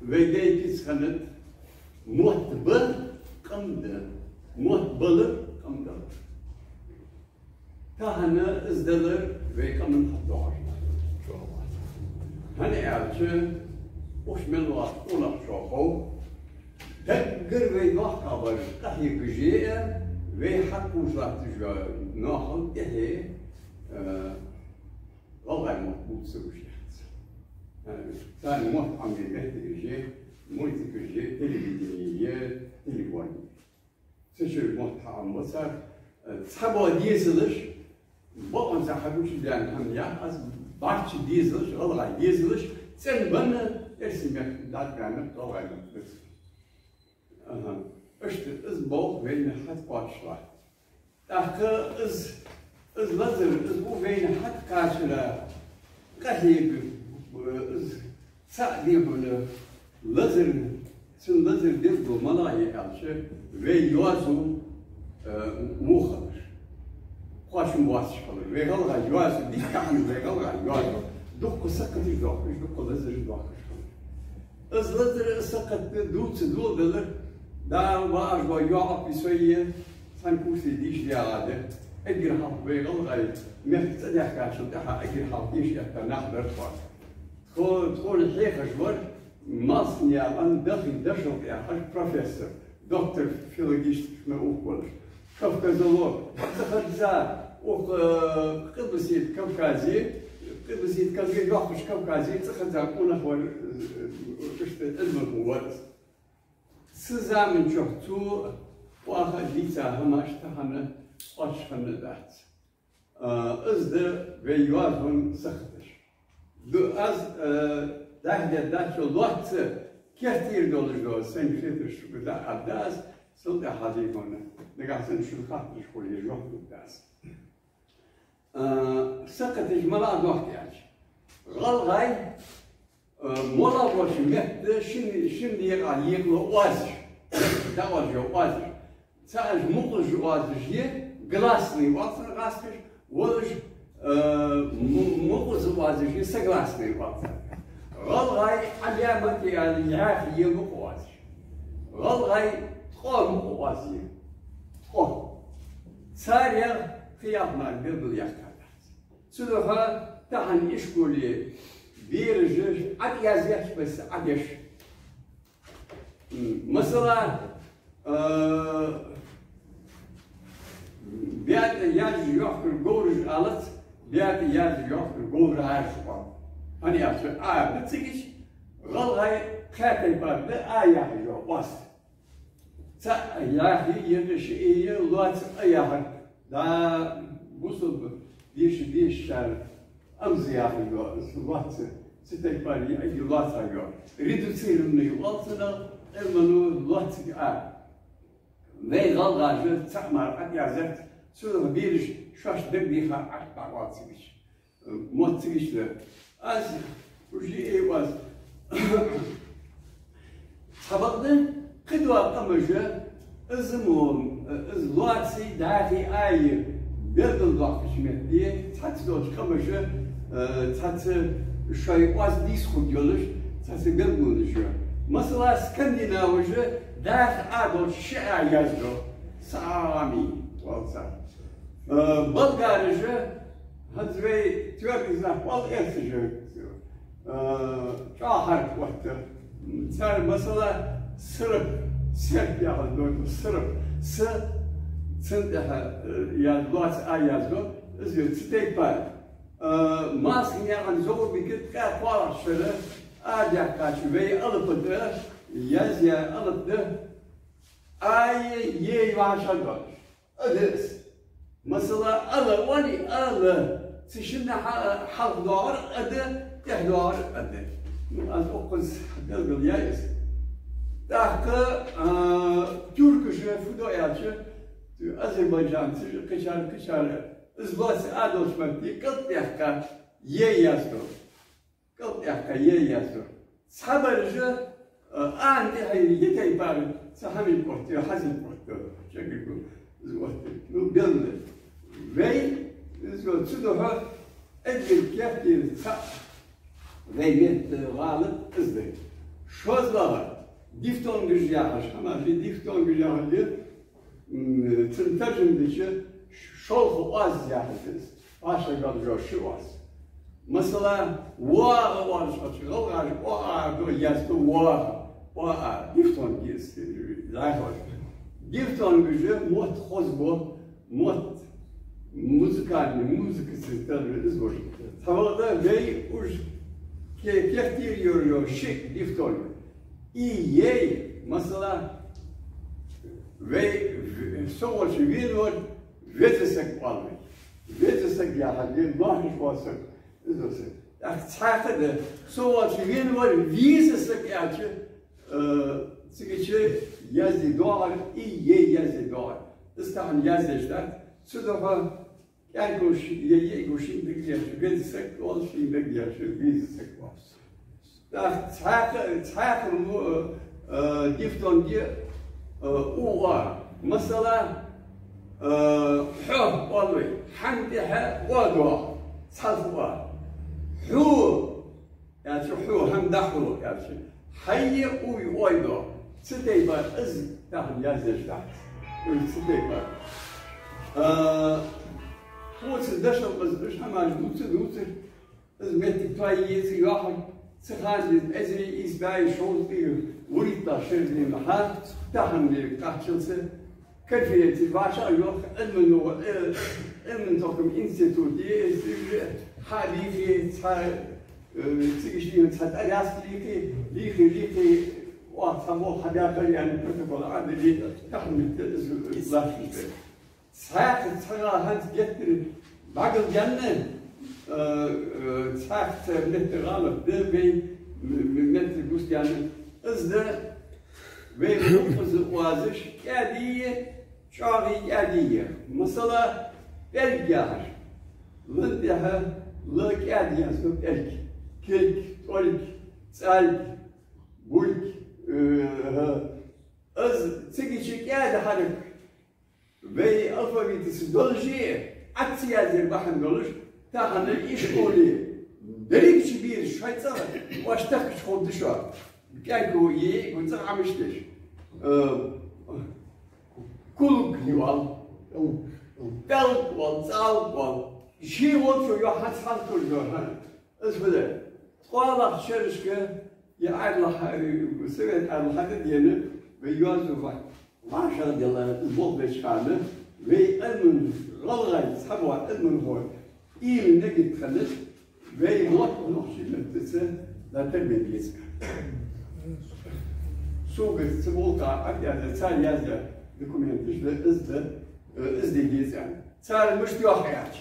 ve deyki sanat muhtbıl kamdı, muhtbılı kamdı. Tahana izdalar ve kamın haddar. Hani elçi, oşmel vaat olak şoku, تقدر ويضح قبل قحي بجيء ويحق وجرات جوا ناخذ إيه والله مضبوط سوي ثاني موت عم بيمهد الجي موت الجي تلفزيونيات تليفوني تشوف موت عم بصير صحبوا ديزلش بقى صاحبوش لان هم يا از بعش ديزلش والله ديزلش سن بنا ارسم دات كانت والله بس işte iz bol ve hat başlar. Daha iz lazır iz bu ve hat karşıla kahib iz sa'di bunu lazır sin lazır diye bu malayı alçı ve yuazu muhaber. Kaşım vasıf kalır ve galga yuazu dikkat ve galga yuazu dokku sakıtı dokku lazır dokku. İz lazır sakıtı dulce duldalar. Daar waar we jou bespreken, zijn koesten die jaren. Ik ga het weer al met de dag zo dat ik ga het niet echt naar de stad. Gewoon het leger wordt, maar ja, aan dat ik dat ook ja, als professor, dokter, filologist, me ook wel. Kafkazolog, dat gaat daar ook Kıbrıs'ı Kafkaz'ı yokmuş Kafkaz'ı dat gaat daar ook nog wel işte ilmi var. Zusammen çok tu, vaha dita hamaş tahana başkanı dat. Izde ve yuazun sıkıdır. Du az dahde daço lohtı kertir doluşu sen şetir şu da abdaz sulta hadi konu. Negasın şu katır şkolye yok das. Sıkıt icmala dohtiyaç. Galgay mola boş mehde şimdi yıklı oazır. Davacı oazır. Sadece mutlu oazırcıya glasni oazır gaspır. Oluş mutlu oazırcıya saglasni oazır. Galgay alamet yani yafi yılı oazır. Galgay tkom oazır. Tkom. Sarıya kıyaflar bir yakarlar. Sonra tahan işguli bir ad yazıyaş bes adeş. Mesela bir yazı yoktur goruş alıt, bir yazı yoktur goruş aşıklar. Hani yapıyor, bir tıkış, galgay katay bardı, ayağı yok, bas. Ayağı yerleşi iyi, luat ayağı. Da bu soru bir şer amziyağı yok, luat. Sitek var ya, luat ayağı. Reduzirim altına, elmanı luat ayağı. Ve galgacı takmar at yazık. Sonra bir şaş demliha akbar vatsımış. Mutsımışlar. Az bu şey var. Sabahlı kıdva amacı izmun izluatsi dahi ayı bir vakışmet diye tatlı kamacı tatlı şey az diskutyorlar tatlı bir konuşuyor. Mesela Skandinavcı dahi adol şiir yazıyor. Sami olsa. Bulgarcı Hazreti Türkizah bal ertici. Çahar vakti. Sen mesela Sırp, Serp yazıyor, Sırp, sen yazıyor, yazıyor, yazıyor, stek var. Masken yani zor bir kit var şöyle, ancak kaçı ve alıp da yazıya alıp da ay ye başladı. Öderiz. Mesela alı, vani alı, şimdi halk doğar adı, tehdoğar adı. Az okuz delgül yayız. Daha Türkçe fudoyacı, Azerbaycan'ı kışar, izbası adolşmak diye kalt yakka ye yazdı. Kalt yakka ye yazdı. Sabarcı andi hayır yetey bari sahamin portuyor, hazin portuyor. Çünkü bu bildi. Ve sudoha edil keftir ve yet varlık izdi. şozlar difton gücüyaş ama bir difton gücüyaş tırtacımdaki şolhu az yapıyoruz. Başka kalıyor şu az. Mesela var var açıyor. Var yazdı var difton gizli. Zayıf. Difton gücü mot hozbo mot müzikası tarzı var. Tavada bey uç keftir yoruyor şık difton. İyi mesela ve sonuç bir var vetesek var. Vetesek ya hadi mahş varsa izlese. Aktarda sonuç bir var vizesek ya ki sigıcı yazı doğar iyi yazı doğar. İstahan yazıcılar sudafa yani koşun diye vetesek ol şimdi diye vizesek var. Da tahkım difton diye uğa mesela حب والله حمدها ودعاء صلوا حو يعني شو حو حمده حو يعني شو حي ويويدو ستيبا از تاخد يازج تحت ستيبا هو تدشر بس مش حماج دوتر از متي تويز ياخد سخان ازري اسباي شوطي وريتا شرني محل تحمل قحشلسه كيفية الباشا يوخ علم توكم إنستيتوتي حالي تيجي تحت أرياس ليكي وأصحابه حداقة يعني بروتوكول عادي تحمل إصلاح صحيح صحيح هانت جت بعد الجنة صحيح بنت غالب ده بنت جوز يعني إزده ومفز وازش كادية شاغي كادية مثلا الجار لندها لكادية سوق الك كلك تولك سالك بولك از تيجي كاد حرك وي الفابيتس دولجي اكسيازر بحن دولج تاخن الاشكولي دريك شبير شويتزا واشتاق شخود شو كانكو يه كنت عمشتش كل يوال بلد وزال وال شيء وصل يو حد كل يوم اسمه قال شرشكه يعرض سويت على حد دينه ويوازو ما شاء الله البوب بشكانه ويأمن غلغي سبوا أمن هو إيه نجد خلص ويموت نخشي من تسه لا تربي بيسكا سوق السبوقة يعني صار يازا دوكيومنتش إزدي جيزان صار مش يوحياش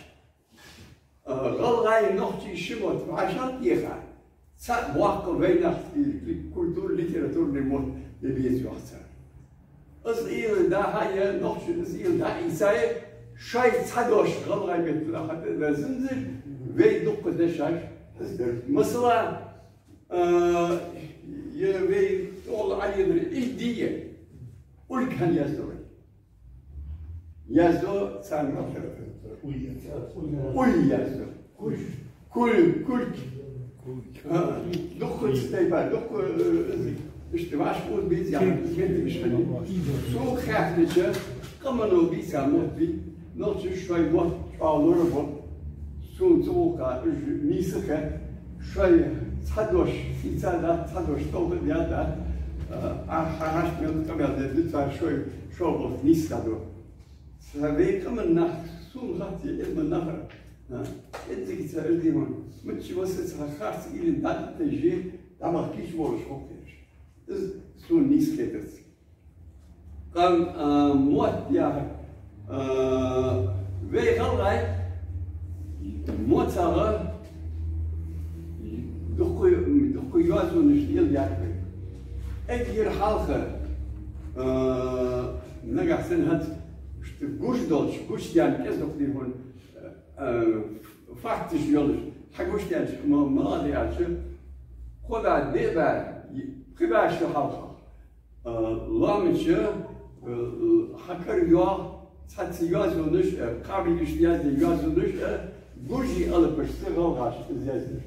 غلغاي نحكي شموت عشان يخا صار واقع بين الكولتور ليتراتور نموت لبيز يحصل إزيل ده هاي نحكي إزيل ده إنسان شاي صدوش غلغاي مثل هذا زنزل ويدق ده شاي مثلا يبي طول عيد الإيدية قل كان يزور يزور سامع قل يزور كل دخل استيبان دخل اجتماع شؤون بيز يعني كنت مش مني سو خافتش قمنو بيز عمود بي نوتش شوي موت شوالور موت سو زوقا ميسخة شوي صدوش في سنة صدوش طول بيادا عاش من كمال دفع شوي شغل نيستادو سبي كمان نح سون غاتي علم النهر إنتي تسألني من متشي وسط خاص إلى دال تجي دمر كيش ورش وقتش سون نيس كتس قام موت يا وي غلاي موت صار دخول يوازو نشيل ياكل أكير حالخة نجح سنة جوش دولش جوش يعني كذا تقريبا فاكتش يولش حقوش يعني ما أدري عشو خدا دبا خباش حالخة لامشة حكر يوا سات يوازو نش قابل يوازو نش جوشي على بشتغل غاش زيادة.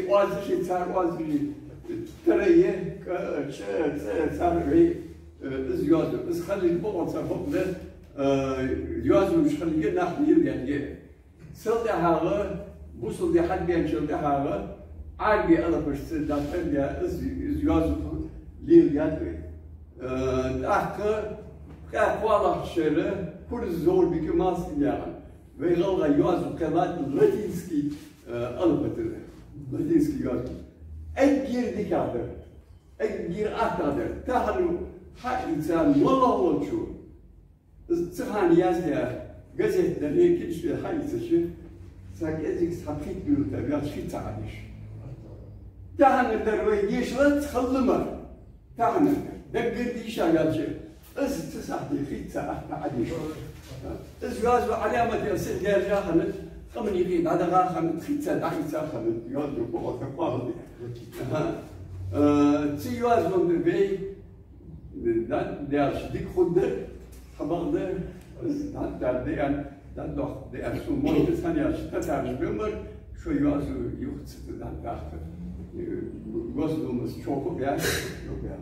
وازش يتار وازش ترى صار في زيادة بس خلي البقعة صفوق له زيادة مش خلي نحن يعني صلي هذا بوصل لحد بينشل هذا عادي أنا بس دكتور يا زيادة ليه يعني أحكي كأقوال شيء كل زول بكماس يعني ويغلق يوازو كمان لاتينسكي ألبته لاتينسكي يوازو أجير دكاتر أجير أكتر تهلو حق إنسان والله والشو تهان يازيا جزء دنيا كل شيء حي تشي ساكتك سحبت بيوتا بيات شيء تعيش تهان الدروي يشلت تخلمه تهان دقر ديش على شيء تسعدي في ساعة عادي الزواج علامة يصير جارجا خمد خمن يقين هذا غا خمد خيتة دعيتة خمد يوازو بوغة تقوى تيواز من بي دار شديك خدر خبردر دار ديان دار دوخ ديان سو مونت ثانية شتا تعرف بمر شو يوازو يوخت دار يوازو مس شوكو بيان لو بيان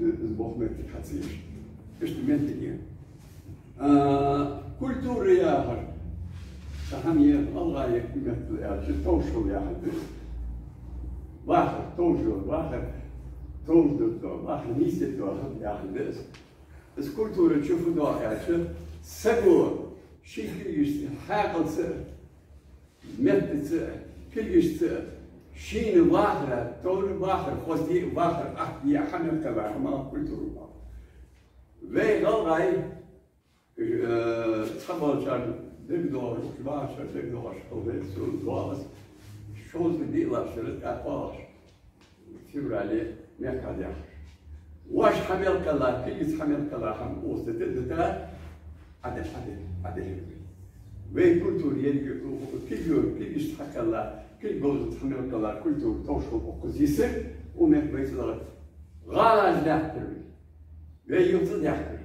البوخ متي حتسيش اشتمنتني كولتور يا هر سهمية الله يكمل يا توشل يا حد واحد توشل واحد توشل واحد نيست يا حد بس كولتور تشوفوا ده يا شو سبور شيء كل حاجة مت كل شيء واحد تور واحد خدي واحد أحيا حمل تبع ما كولتور وی غلای تقبل شان دکتر شباش دکتر شکوه سود واس شوز بدیلا شرط کاش فیبرالی میکردیم واش حمل کلا کلیس حمل کلا هم اوست دتا عدل وی کلتوری کلیش حکلا کل جوز حمل کلا کلتور توشل بقزیسه و میکردیم غالاج نحتر ويوصل يحكي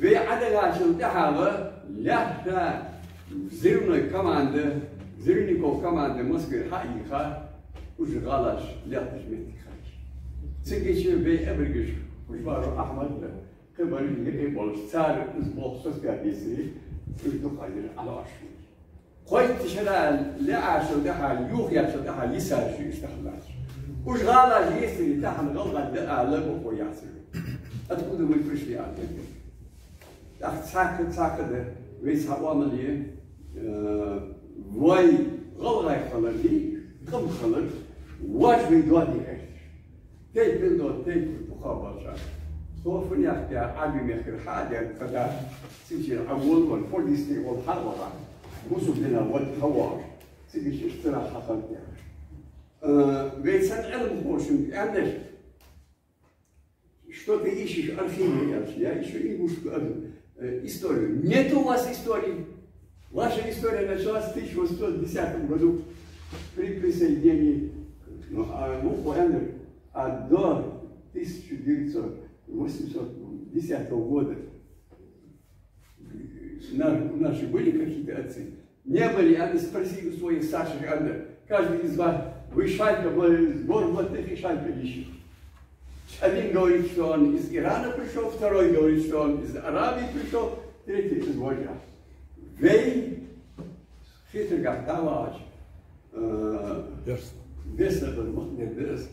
وعدد عشان تحاول لحظة زرنا كمان زرنيكو كمان مسكر حقيقة وش غلاش لحظة متي خارج سكيش في أبرجش وش بارو أحمد كمان يقبل صار أسبوع سوسكا بيسري ويتقايل على عشرة قوي تشرع لا عشان تحاول يوخي عشان تحاول يسار شو يستخدمش وش غلاش يسري تحاول غلط على بقول يحسر أتقول ما يفرش لي على كده. أخت ساكت ويس هواملي واي غلغة خلري كم خلر واش بيدوادي إيش. كيف بيدو كيف بخابر شان. صوفني أحكي عبي مخير حاجة كذا سيجي أول والبوليس تي والحرب وصل لنا والحوار سيجي اشترى حقل يعني. ويسان علم خوشن عندش. Что-то ищешь, архивы я еще и историю. Нет у вас истории. Ваша история началась в 1810 году при присоединении а до 1910 года наши были какие-то отцы. Не были, они спросили у своих старших, каждый из вас, вы шалька, сбор блатных и шалька ищет. Один говорит, что он из Ирана пришел, второй говорит, что он из Аравии пришел, третий из Вождя. Вей, хитрый как талач, веса был махнедес,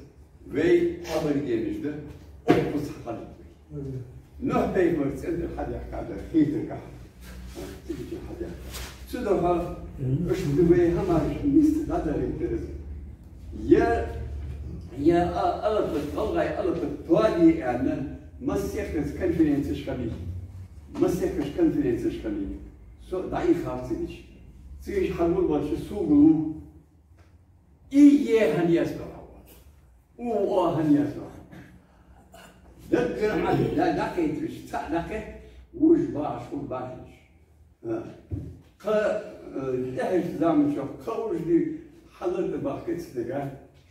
вей аборигениш, да, опус халит. Но пеймер центр хадях кадр, хитрый как, типичный хадях. Сюда ха, что вей хамаш, мисс надо интерес. يا ألف الله ألف توادي أن مسيحش كونفرنس شكلي مسيحش كونفرنس شكلي سو ضعيف هاتيش سيش حلول باش سوغلو إيه هنياسنا أو هنياسنا دكر على لا كيتش تلاقي وش باش وباش ق ده زعما شوف خوش دي حضرت باكيت دقا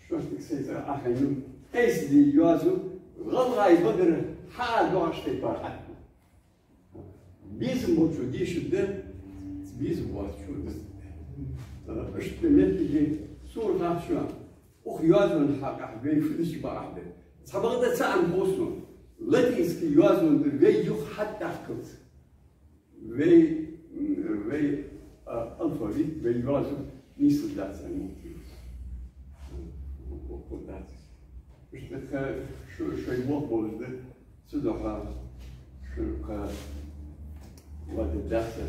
شو تكسير أخيهم إيش دي يوازو غلغاي بدر حال باش تبار حتى بيزم وشو دي شدة بيزم وشو ده إيش تملك جي صور ناشوا وخيازون حق بين فلش بعده سبق ده سأل بوسنو لتيس خيازون ده يخ حتى كت في الفري في يازون نيسو ده سنوتي وقدات مش بتخ شو يوقف ده سدها شو وقت الدرس